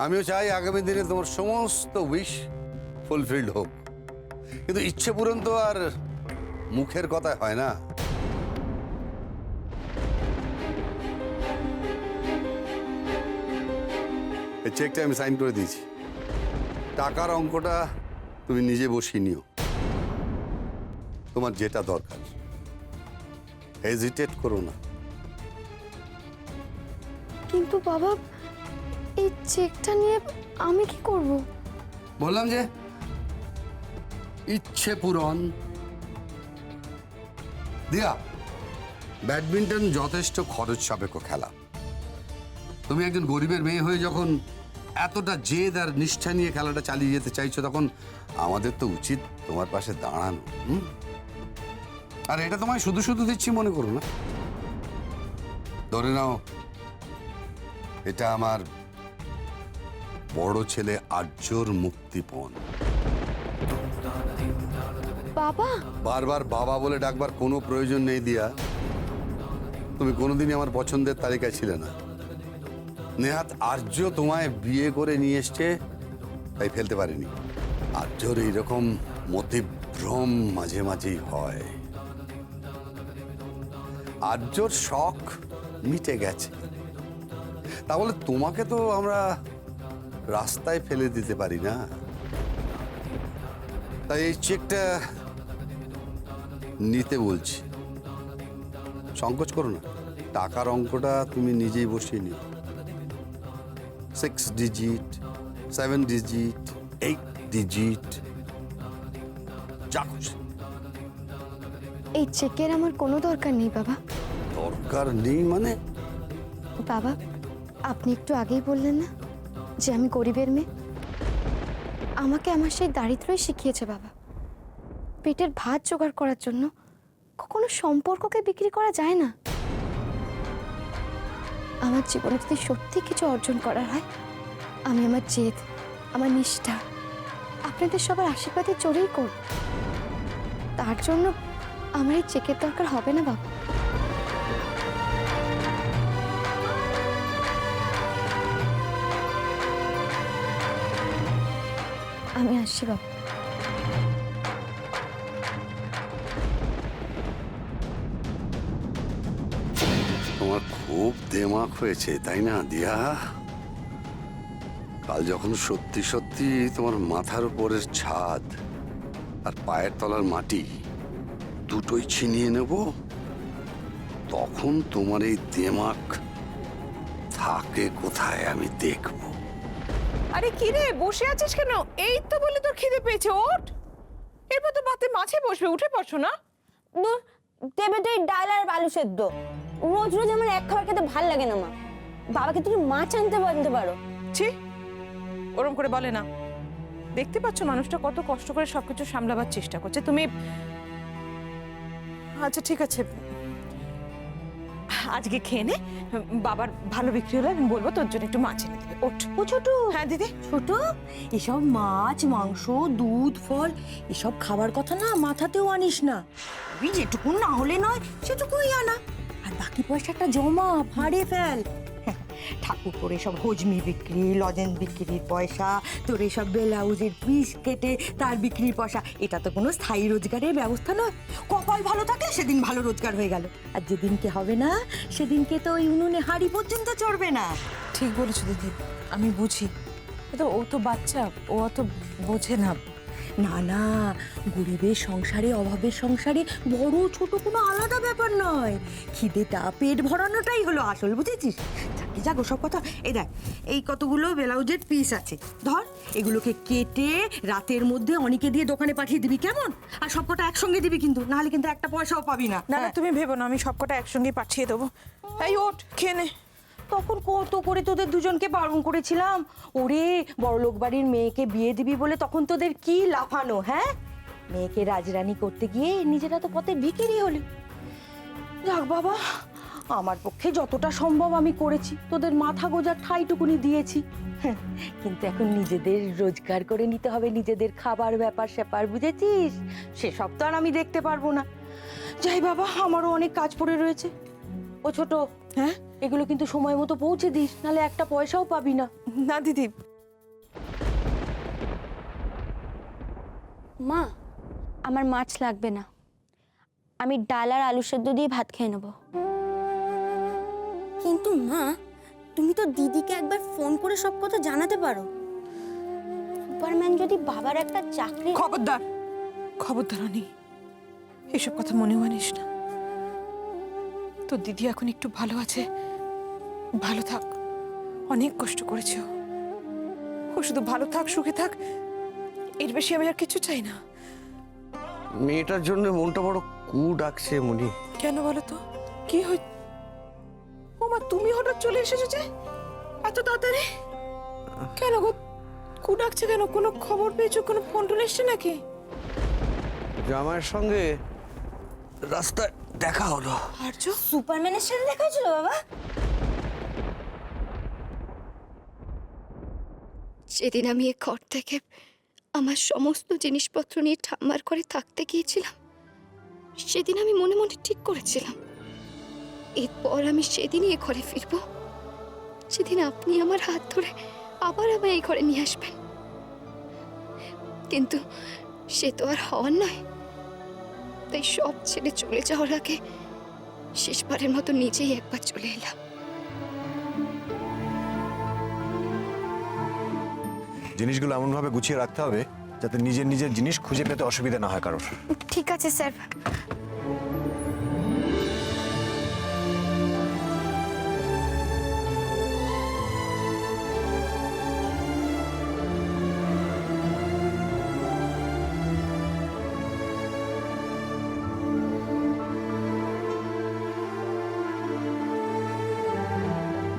আমিও চাই আগামী দিনে তোমার সমস্ত উইশ ফুলফিলড হোক, কিন্তু ইচ্ছে পূরণ তো আর মুখের কথায় হয় না। এই চেকটা আমি সাইন করে দিয়েছি, টাকার অঙ্কটা তুমি নিজে বসিয়ে নিও। তোমার যেটা দরকার হেজিটেট করো না। কিন্তু বাবা, এই চেকটা নিয়ে আমি কি করব? বললাম যে ইচ্ছে পূরণ। দিয়া, ব্যাডমিন্টন যথেষ্ট খরচ সাপেক্ষ খেলা। তুমি একজন গরিবের মেয়ে হয়ে যখন এতটা জেদ আর নিষ্ঠা নিয়ে খেলাটা চালিয়ে যেতে চাইছো, তখন আমাদের তো উচিত তোমার পাশে দাঁড়ানো। আর এটা তোমায় শুধু শুধু দিচ্ছি মনে করো না। ধরে নাও এটা আমার বড় ছেলে আর্যর মুক্তিপণ। বাবা, বারবার বাবা বলে ডাকবার কোনো প্রয়োজন নেই দিয়া। তুমি কোনোদিনই আমার পছন্দের তালিকায় ছিলে না। নেহাত আর্য তোমায় বিয়ে করে নিয়ে এসছে, তাই ফেলতে পারিনি। আর্যর এইরকম মতিভ্রম মাঝে মাঝেই হয়। আর্যর শখ মিটে গেছে, তাহলে তোমাকে তো আমরা রাস্তায় ফেলে দিতে পারি না। তাই এই চেকটা নিতে বলছি। সংকোচ করো না, টাকার অঙ্কটা তুমি নিজেই বসিয়ে নিও। 6 ডিজিট, 7 ডিজিট, 8 ডিজিট, যা খুশি। এই চেকের আমার কোনো দরকার নেই বাবা। দরকার নেই মানে? বাবা, আপনি একটু আগেই বললেন না যে আমি গরিবের মেয়ে? আমাকে আমার সেই দারিদ্রই শিখিয়েছে বাবা। পেটের ভাত জোগাড় করার জন্য কখনো সম্পর্ককে বিক্রি করা যায় না। আমার জীবনে যদি সত্যি কিছু অর্জন করার হয়, আমি আমার জেদ, আমার নিষ্ঠা আপনাদের সবার আশীর্বাদে জোরেই করব। তার জন্য আমার এই চেকের দরকার হবে না বাবা। আমি আসছি বাবা। তোমার খুব দেমাক হয়েছে তাই না দিয়া? কাল যখন সত্যি সত্যি তোমার মাথার উপরের ছাদ আর পায়ের তলার মাটি দুটোই ছিনিয়ে নেব, তখন তোমার এই দেমাক থাকে কোথায় আমি দেখব। আরে কি রে, বসে আছিস কেন? এই তো বলে তোর খিদে পেয়েছে, ওঠ। এরপর তো ভাতে মাছে বসবে, উঠে পড়ছো না? দূর, দেবে তো এই ডাল আর আলু সেদ্ধ। রোজ রোজ আমার এক খাবার খেতে ভাল লাগে না মা। বাবাকে তুমি মাছ আনতে বলতে পারো। ছি, ওরম করে বলে না। দেখতে পাচ্ছ মানুষটা কত কষ্ট করে সবকিছু সামলাবার চেষ্টা করছে। তুমি আচ্ছা ঠিক আছে, আজকে খেয়ে নে। বাবার ভালো বিক্রি হলে আমি বলবো তোর জন্য একটু মাছ এনে দেবে। ওঠ। ও ছোট। হ্যাঁ দিদি। ছোট, এসব মাছ মাংস দুধ ফল এসব খাবার কথা না মাথাতেও আনিস না। ওই যেটুকু না হলে নয় সেটুকুই আনা, আর বাকি পয়সাটা জমা ভাড়ে ফেল। ঠাকুর করে সব হজমি বিক্রি, লজেন্স বিক্রির পয়সা, তোর এসব ব্লাউজের পিস কেটে তার বিক্রির পয়সা, এটা তো কোনো স্থায়ী রোজগারের ব্যবস্থা নয়। কপাল ভালো থাকে সেদিন ভালো রোজগার হয়ে গেল, আর যেদিনকে হবে না সেদিনকে তো ওই উনুনে হাঁড়ি পর্যন্ত চড়বে না। ঠিক বলেছো দিদি, আমি বুঝি। তো ও তো বাচ্চা, ও অত বোঝে না। না না, গরিবের সংসারে অভাবের সংসারে বড় ছোট কোনো আলাদা ব্যাপার নয়। খিদেটা পেট ভরানোটাই হলো আসল, বুঝেছিস? যাকে যাক ওসব কথা। এই দেখ, এই কতগুলো ব্লাউজের পিস আছে, ধর এগুলোকে কেটে রাতের মধ্যে অনেকে দিয়ে দোকানে পাঠিয়ে দিবি, কেমন? আর সব কটা একসঙ্গে দিবি কিন্তু, নাহলে কিন্তু একটা পয়সাও পাবি না। না না, তুমি ভেবো না, আমি সবকটা একসঙ্গে পাঠিয়ে দেবো। এই ওঠ, খেয়ে নে। তখন কত করে তোদের দুজনকে বারণ করেছিলাম, ওরে বড়লোক বাড়ির মেয়েকে বিয়ে দিবি বলে তখন তোদের কি লাফানো, হ্যাঁ? মেয়েকে রাজরানী করতে গিয়ে নিজেরা তো পথে ভিখিরি হলি। যাক বাবা, আমার পক্ষে যতটা সম্ভব আমি করেছি, তোদের মাথা গোজার ঠাইটুকুনি দিয়েছি। হ্যাঁ, কিন্তু এখন নিজেদের রোজগার করে নিতে হবে, নিজেদের খাবার ব্যাপার স্যাপার, বুঝেছিস? সেসব তো আর আমি দেখতে পারবো না। যাই বাবা, আমারও অনেক কাজ পড়ে রয়েছে। ও ছোট, হ্যাঁ এগুলো কিন্তু সময় মতো পৌঁছে দিস, নাহলে একটা পয়সাও পাবি না। না দিদি, মা, আমার মাছ লাগবে না, আমি ডাল আর আলু সেদ্ধ দিয়ে ভাত খেয়ে নেব। কিন্তু মা, তুমি তো দিদিকে একবার ফোন করে সব কথা জানাতে পারো। সুপারম্যান যদি বাবার একটা চাকরি... খবরদার, খবরদার অনি, এসব কথা মনে আনিস না। তোর দিদি এখন একটু ভালো আছে, ভালো থাক। অনেক কষ্ট করেছে ও। ও শুধু ভালো থাক, সুখে থাক, এর বেশি আমি আর কিছু চাই না। মেয়েটার জন্য মনটা বড় কু ডাকছে মনি। কেন বলো তো, কি হই? ও মা, তুমি হঠাৎ চলে এসেছো যে এত তাড়াতাড়ি? কেন গো, কু ডাকছে কেন? কোনো খবর পেয়েছো? কোনো ফোন টোন এসছে নাকি? জামাইয়ের সঙ্গে রাস্তায় দেখা হলো। আর্য, সুপারম্যানের সাথে দেখা হয়েছিল বাবা? যেদিন আমি এ ঘর থেকে আমার সমস্ত জিনিসপত্র নিয়ে ঠাম্মার ঘরে থাকতে গিয়েছিলাম, সেদিন আমি মনে মনে ঠিক করেছিলাম এরপর আমি সেদিনই এ ঘরে ফিরবো, সেদিন আপনি আমার হাত ধরে আবার আমায় এই ঘরে নিয়ে আসবেন। কিন্তু সে তো আর হওয়ার নয়। তাই সব ছেড়ে চলে যাওয়ার আগে শেষবারের মতো নিজেই একবার চলে এলাম। জিনিসগুলো এমনভাবে গুছিয়ে রাখতে হবে যাতে নিজের নিজের জিনিস খুঁজে পেতে অসুবিধা না হয় কারোর। ঠিক আছে স্যার।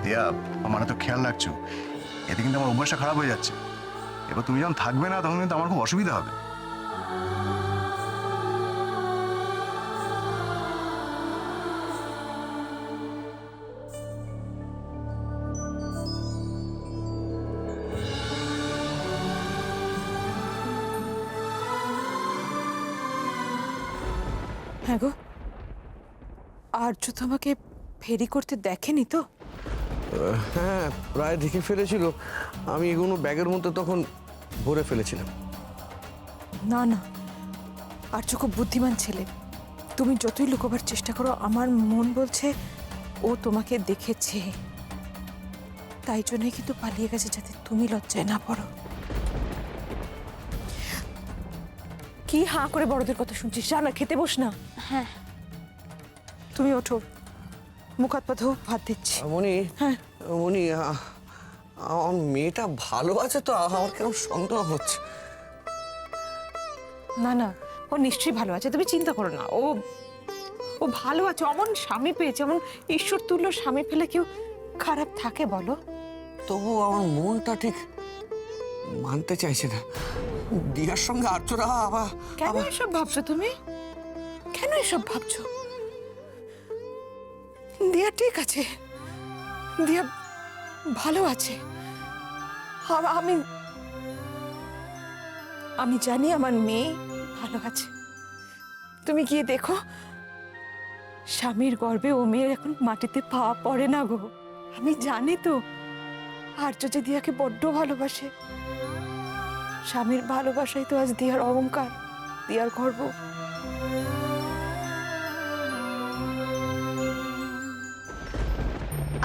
দিয়া, আমার তো খেয়াল রাখছো, এতে কিন্তু আমার অভ্যাসটা খারাপ হয়ে যাচ্ছে। এবার তুমি যখন থাকবে না তখন কিন্তু আমার খুব অসুবিধা হবে। হ্যাঁ গো, আর্য তো আমাকে ফেরি করতে দেখেনি তো? হ্যাঁ, প্রায় দেখে ফেলেছিল। আমি এগুলো ব্যাগের মধ্যে তখন ভরে ফেলেছিলাম। না না, আর্য খুব বুদ্ধিমান ছেলে। তুমি যতই লুকোবার চেষ্টা করো, আমার মন বলছে ও তোমাকে দেখেছে। তাই জন্যই কিন্তু পালিয়ে গেছে, যাতে তুমি লজ্জায় না পড়ো। কি হাঁ করে বড়দের কথা শুনছিস? যা না, খেতে বস না। হ্যাঁ। তুমি ওঠো, মুখ হাত পা ধো, ভাত দিচ্ছি। মনি, হ্যাঁ। মনি, আমার মেয়েটা ভালো আছে তো? আমার কেমন সন্দেহ হচ্ছে। না না, ও নিশ্চয়ই ভালো আছে, তুমি চিন্তা করো না। ও ও ভালো আছে। অমন স্বামী পেয়েছে, অমন ঈশ্বর তুল্য স্বামী পেলে কেউ খারাপ থাকে বলো? তবু আমার মনটা ঠিক মানতে চাইছে না। দিয়ার সঙ্গে আর্যরা আবার... কেন এসব ভাবছো তুমি? কেন এসব ভাবছো? দিয়া ঠিক আছে, দিয়া ভালো আছে। আমি আমি জানি আমার মেয়ে ভালো আছে। তুমি গিয়ে দেখো, স্বামীর গর্ভে ও মেয়ের এখন মাটিতে পা পড়ে না গো। আমি জানি তো আর্য যে দিয়াকে বড্ড ভালোবাসে। স্বামীর ভালোবাসাই তো আজ দিয়ার অহংকার, দিয়ার গর্ব।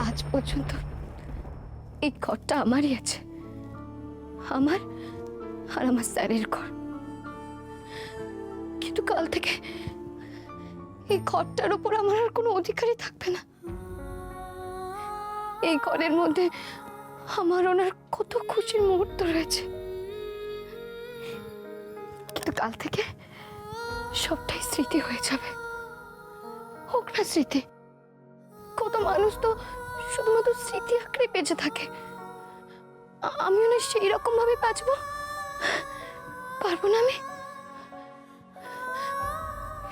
আজ পর্যন্ত এই ঘরটা আমারই আছে, আমার আর আমার স্যারের ঘর। কিন্তু কাল থেকে এই ঘরটার উপর আমার আর কোনো অধিকারই থাকবে না। এই ঘরের মধ্যে আমার ওনার কত খুশির মুহূর্ত রয়েছে, কিন্তু কাল থেকে সবটাই স্মৃতি হয়ে যাবে। হোক না স্মৃতি, কত মানুষ তো শুধুমাত্র স্মৃতি আঁকড়ে বেঁচে থাকে। আমিও না সেই রকম ভাবে বাঁচবো? পারবো না আমি?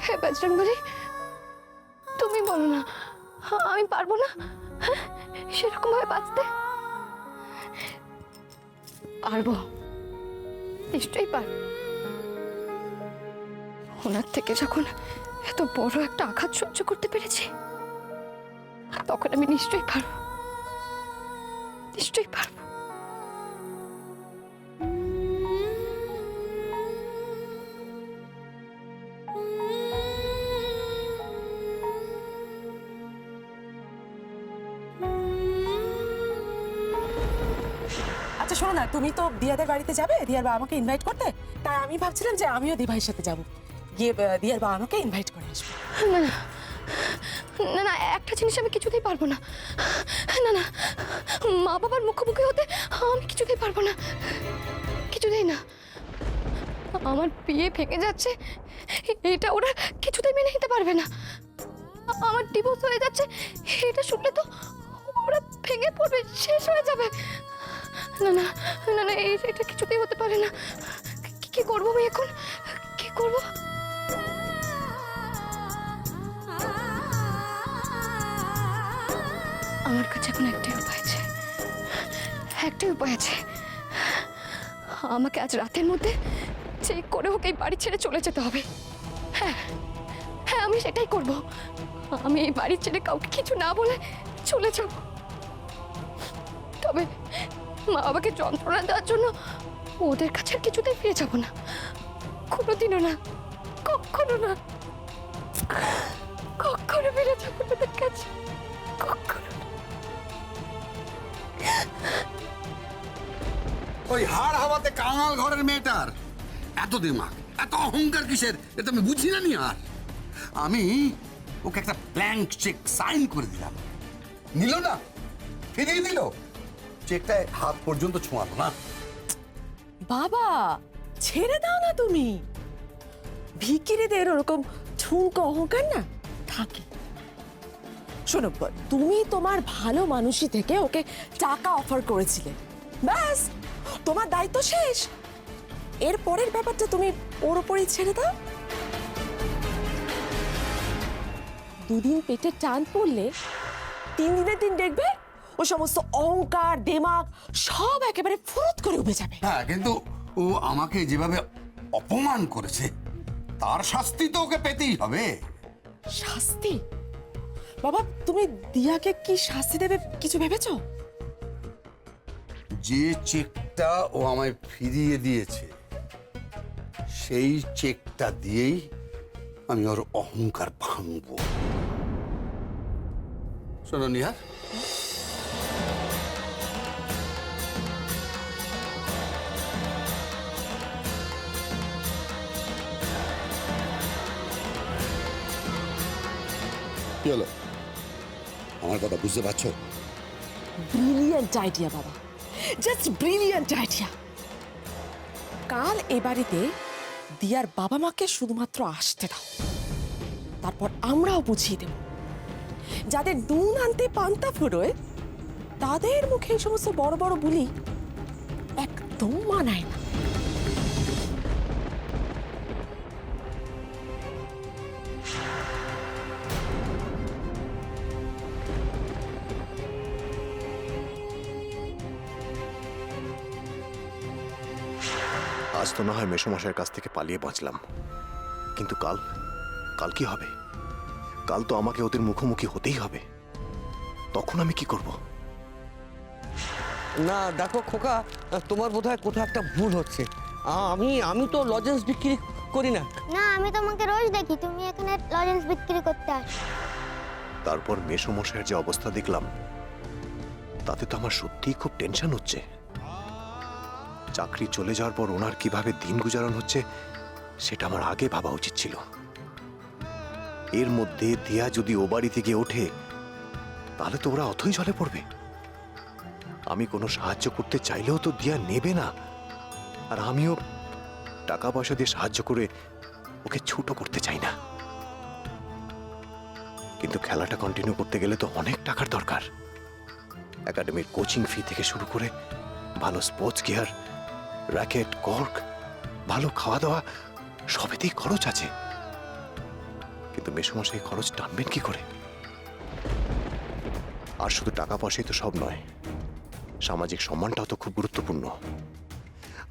হ্যাঁ বজরংবলী, তুমি বলো না, আমি পারবো না সেরকম ভাবে বাঁচতে? পারবো, নিশ্চয়ই পারবো। ওনার থেকে যখন এত বড় একটা আঘাত সহ্য করতে পেরেছি, তখন আমি নিশ্চয়ই পারবো, নিশ্চয়ই পারবো। আচ্ছা শোনো না, তুমি তো দিয়াদের বাড়িতে যাবে দিয়ার বাবা আমাকে ইনভাইট করতে, তাই আমি ভাবছিলাম যে আমিও দিভাইয়ের সাথে যাব, গিয়ে দিয়ার বাবা আমাকে ইনভাইট করে আসবো। না না না না, একটা জিনিস আমি কিছুতেই পারবো না। না না, মা বাবার মুখোমুখি হতে আমি কিছুতেই পারবো না, কিছুতেই না। আমার বিয়ে ভেঙে যাচ্ছে এটা ওরা কিছুতেই মেনে নিতে পারবে না। আমার ডিভোর্স হয়ে যাচ্ছে এটা শুনলে তো ওরা ভেঙে পড়বে, শেষ হয়ে যাবে। না না না না, এটা কিছুতেই হতে পারে না। কি করবো আমি এখন, কি করবো? আমার কাছে এখন একটাই উপায় আছে, একটাই উপায় আছে। আমাকে আজ রাতের মধ্যে চেক করে হোক এই বাড়ি ছেড়ে চলে যেতে হবে। হ্যাঁ হ্যাঁ, আমি সেটাই করব। আমি এই বাড়ি ছেড়ে কাউকে কিছু না বলে চলে যাব। তবে মা বাবাকে যন্ত্রণা দেওয়ার জন্য ওদের কাছে আর কিছুতেই ফিরে যাব না, কোনোদিনও না, কখনো না, কখনো ফিরে যাবো না ওদের কাছে, কখনো। ওই হাড় হাওয়াতে কাঙাল ঘরের মেয়েটার এত দিমাগ, এত অহংকার কিসের, এটা আমি বুঝি না নি। আর আমি ওকে একটা ব্ল্যাঙ্ক চেক সাইন করে দিলাম, নিল না, ফিরিয়ে দিল, চেকটায় হাত পর্যন্ত ছোঁয়ালো না। বাবা ছেড়ে দাও না তুমি, ভিখিরিদের ওরকম ঠুনকো অহংকার না থাকে। শোনো, তুমি তোমার ভালো মানুষই থেকে ওকে টাকা অফার করেছিলে, ব্যাস তোমার দায়িত্ব শেষ। এর পরের ব্যাপারটা তুমি ওর উপরেই ছেড়ে দাও। দুদিন পেটে টান পড়লে 3 দিনের দিন দেখবে ও সমস্ত অহংকার দেমাগ সব একেবারে ফুরুত করে উঠে যাবে। হ্যাঁ, কিন্তু ও আমাকে যেভাবে অপমান করেছে তার শাস্তি তো ওকে পেতেই হবে। শাস্তি? বাবা তুমি দিয়াকে কি শাস্তি দেবে কিছু ভেবেছো? যে চেকটা ও আমায় ফিরিয়ে দিয়েছে সেই চেকটা দিয়েই আমি ওর অহংকার ভাঙবো। শোনো নিহার, কি হলো? আমার কথা বুঝতে পারছো? ব্রিলিয়ান্ট আইডিয়া বাবা, জাস্ট ব্রিলিয়ান্ট আইডিয়া। কাল এ বাড়িতে দিয়ার বাবা মাকে শুধুমাত্র আসতে দাও, তারপর আমরাও বুঝিয়ে দেব যাদের নুন আনতে পান্তা ফুরোয় তাদের মুখে এই সমস্ত বড় বড় বুলি একদম মানায় না। আজ তো না হয় মেসোমশাইয়ের কাছ থেকে পালিয়ে বাঁচলাম, কিন্তু কাল কাল কি হবে? কাল তো আমাকে ওদের মুখোমুখি হতেই হবে, তখন আমি কি করব? না দেখো খোকা, তোমার বোধহয় কোথাও একটা ভুল হচ্ছে। আমি তো লজেন্স বিক্রি করি না। না, আমি তোমাকে রোজ দেখি তুমি এখানে লজেন্স বিক্রি করতে আসো। তারপর মেসোমশাইয়ের যে অবস্থা দেখলাম তাতে তো আমার সত্যিই খুব টেনশন হচ্ছে। চাকরি চলে যাওয়ার পর ওনার কিভাবে দিন গুজারন হচ্ছে সেটা আমার আগে ভাবা উচিত ছিল। এর মধ্যে দিয়া যদি ও বাড়ি থেকে ওঠে তাহলে তো ওরা অথই জলে পড়বে। আমি কোনো সাহায্য করতে চাইলেও তো দিয়া নেবে না, আর আমিও টাকা পয়সা দিয়ে সাহায্য করে ওকে ছোট করতে চাই না। কিন্তু খেলাটা কন্টিনিউ করতে গেলে তো অনেক টাকার দরকার। একাডেমির কোচিং ফি থেকে শুরু করে ভালো স্পোর্টস গিয়ার, র্যাকেট, কর্ক, ভালো খাওয়া দাওয়া সবেতেই খরচ আছে। কিন্তু মেসোমশাই খরচ টানবেন কি করে? আর শুধু টাকা পয়সাই তো সব নয়, সামাজিক সম্মানটাও তো খুব গুরুত্বপূর্ণ।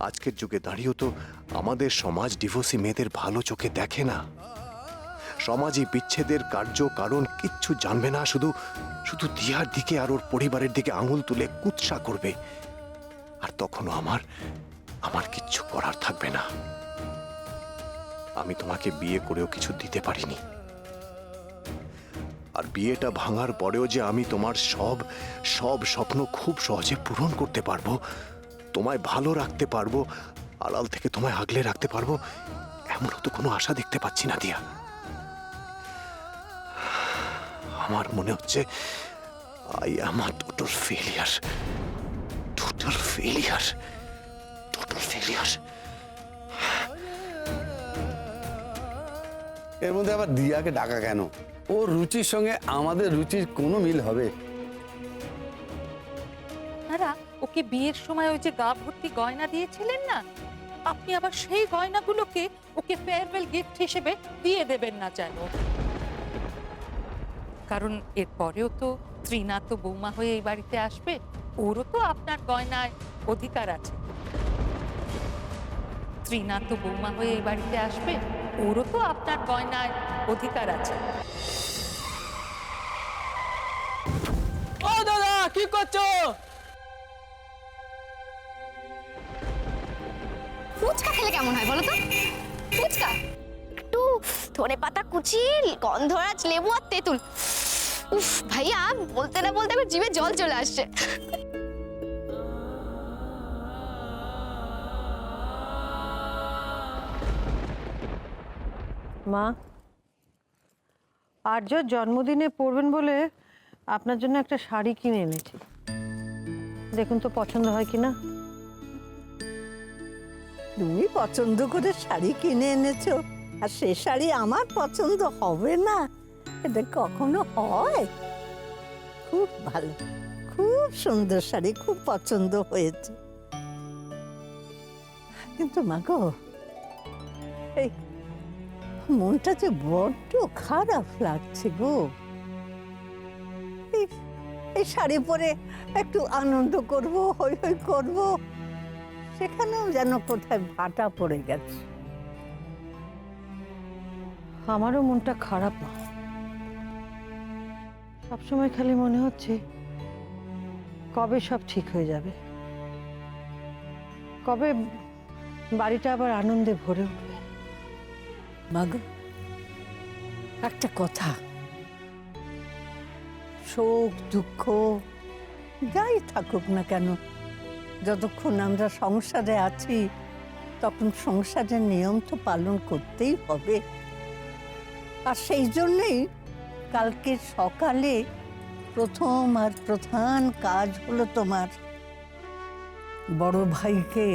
আজকের যুগে দাঁড়িয়েও তো আমাদের সমাজ ডিভোর্সি মেয়েদের ভালো চোখে দেখে না। সমাজে বিচ্ছেদের কার্য কারণ কিচ্ছু জানবে না, শুধু শুধু দিয়ার দিকে আর ওর পরিবারের দিকে আঙুল তুলে কুৎসা করবে। আর তখনও আমার কিচ্ছু করার থাকবে না। আমি তোমাকে বিয়ে করেও কিছু দিতে পারিনি, আর বিয়েটা ভাঙার পরেও যে আমি তোমার সব সব স্বপ্ন খুব সহজে পূরণ করতে পারবো তোমায় ভালো রাখতে পারবো, আড়াল থেকে তোমায় আগলে রাখতে পারবো, এমনও তো কোনো আশা দেখতে পাচ্ছি না দিয়া। আমার মনে হচ্ছে I am a total failure, total failure, total failure. এর মধ্যে আবার দিয়াকে ডাকা কেন? ওর রুচির সঙ্গে আমাদের রুচির কোনো মিল হবে? আপনারা ওকে বিয়ের সময় ওই যে গা ভর্তি গয়না দিয়েছিলেন না, আপনি আবার সেই গয়নাগুলোকে ওকে ফেয়ারওয়েল গিফট হিসেবে দিয়ে দেবেন না যেন। কারণ এরপরেও তো ত্রিনা তো বৌমা হয়ে এই বাড়িতে আসবে, ওরও তো আপনার গয়নায় অধিকার আছে। ত্রিনা তো বৌমা হয়ে এই বাড়িতে আসবে, ওরও তো আপনার গয়নায় অধিকার আছে। ও দাদা, কি করছো? ফুচকা খেলে কেমন হয় বলো তো? ফুচকা একটু ধনে পাতা কুচি, গন্ধরাজ, লেবু আর তেঁতুল। উফ ভাইয়া, বলতে না বলতে আমার জিভে জল চলে আসছে। মা, আর্যর জন্মদিনে পরবেন বলে আপনার জন্য একটা শাড়ি কিনে এনেছি। দেখুন তো পছন্দ হয় কিনা। তুমি পছন্দ করে শাড়ি কিনে এনেছো, আর সে শাড়ি আমার পছন্দ হবে না? এটা কখনো হয়? খুব ভালো, খুব সুন্দর শাড়ি, খুব পছন্দ হয়েছে। কিন্তু মাগো, এই মনটা যে বড্ড খারাপ লাগছে গো। এই শাড়ি পরে একটু আনন্দ করব, হই হই করব, সেখানেও যেন কোথায় ভাটা পড়ে গেছে। আমারও মনটা খারাপ না, সবসময় খালি মনে হচ্ছে কবে সব ঠিক হয়ে যাবে, কবে বাড়িটা আবার আনন্দে ভরে উঠবে। মাগো, একটা কথা, শোক দুঃখ যাই থাকুক না কেন, যতক্ষণ আমরা সংসারে আছি তখন সংসারের নিয়ম তো পালন করতেই হবে। আর সেই জন্যই কালকে সকালে প্রথম আর প্রধান কাজ হলো তোমার বড় ভাইকে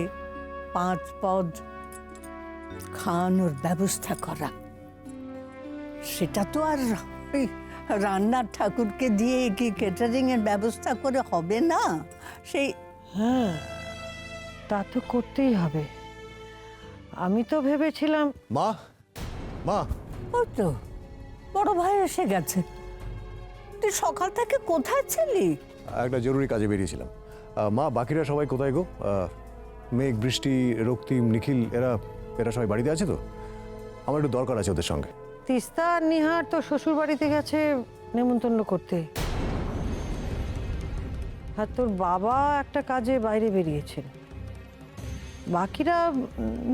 5 পদ খাওয়ানোর ব্যবস্থা করা। সেটা তো আর ওই রান্নার ঠাকুরকে দিয়ে কি ক্যাটারিং এর ব্যবস্থা করে হবে না? সেই হ্যাঁ, তা তো করতেই হবে। আমি তো ভেবেছিলাম। মা, মা, ওই তো বড় ভাই এসে গেছে। তুই সকাল থেকে কোথায় ছিলি? একটা জরুরি কাজে বেরিয়েছিলাম। মা, বাকিরা সবাই কোথায় গো? মেঘ, বৃষ্টি, রক্তিম, নিখিল, এরা সবাই বাড়িতে আছে তো? আমার একটু দরকার আছে ওদের সঙ্গে। তিস্তা আর নিহার তো শ্বশুর বাড়িতে গেছে নেমন্তন্ন করতে, আর তোর বাবা একটা কাজে বাইরে বেরিয়েছেন। বাকিরা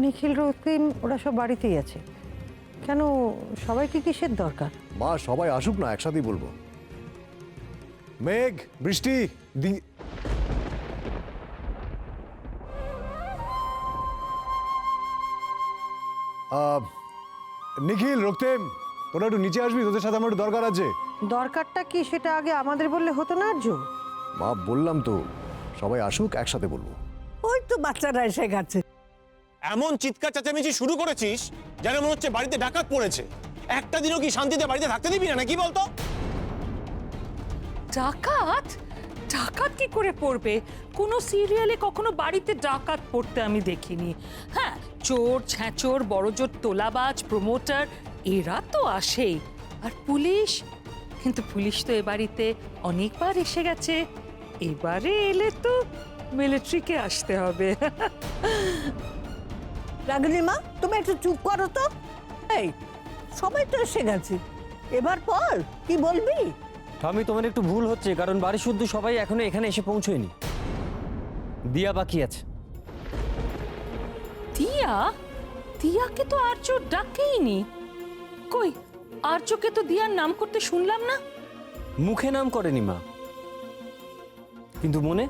নিখিল, রক্তিম, ওরা সব বাড়িতেই আছে। কেন, সবাইকে কিসের দরকার? মা, সবাই আসুক না, একসাথেই বলবো। মেঘ, বৃষ্টি, নিখিল, রক্তিম, তোরা একটু নিচে আসবি, তোদের সাথে আমার একটু দরকার আছে। দরকারটা কি সেটা আগে আমাদের বললে হতো না আর্য? মা, বললাম তো, সবাই আসুক, একসাথে বলবো। ওই তো বাচ্চারা এসে গেছে। এমন চিৎকার চেঁচামেচি শুরু করেছিস যেন মনে হচ্ছে বাড়িতে ডাকাত পড়েছে। একটা দিনও কি শান্তিতে বাড়িতে থাকতে দিবি না নাকি বলতো? ডাকাত? ডাকাত কি করে পড়বে? কোনো সিরিয়ালে কখনো বাড়িতে ডাকাত পড়তে আমি দেখিনি। হ্যাঁ, চোর, ছ্যাঁচোর, বড়জোর তোলাবাজ, প্রমোটার, এরা তো আসেই। আর পুলিশ, কিন্তু পুলিশ তো এ বাড়িতে অনেকবার এসে গেছে, এবারে এলে তো মিলিটারিকে আসতে হবে। রাগিনী মা, তুমি একটু চুপ করো তো। এই সবাই তো এসে গেছে, এবার বল কি বলবি? স্বামী, তোমার একটু ভুল হচ্ছে, কারণ বাড়ি শুদ্ধ সবাই এখনো এখানে এসে পৌঁছয়নি। দিয়া বাকি আছে। দিয়া? দিয়াকে তো আর্য ডাকেইনি। কই, আর্যকে তো দিয়ার নাম করতে শুনলাম না। মুখে নাম করেনি মা, কিন্তু মনে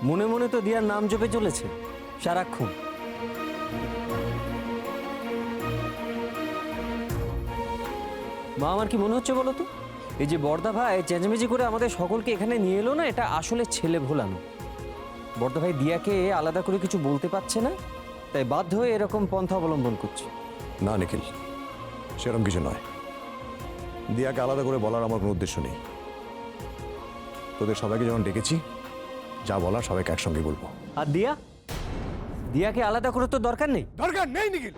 মনে মনে তো দিয়ার নাম জপে চলেছে সারাক্ষণ। মা, আমার কি মনে হচ্ছে বলো তো, এই যে বড়দা ভাই চেঁচামেচি করে আমাদের সকলকে এখানে নিয়ে এলো না, এটা আসলে ছেলে ভোলানো। বড়দা ভাই দিয়াকে আলাদা করে কিছু বলতে পারছে না, তাই বাধ্য হয়ে এরকম পন্থা অবলম্বন করছে। না নিখিল, সেরকম কিছু নয়। দিয়াকে আলাদা করে বলার আমার কোনো উদ্দেশ্য নেই। তোদের সবাইকে যখন ডেকেছি, যা বলার সবাইকে একসঙ্গে বলবো। আর দিয়াকে আলাদা করে তো দরকার নেই। দরকার নেই নিখিল।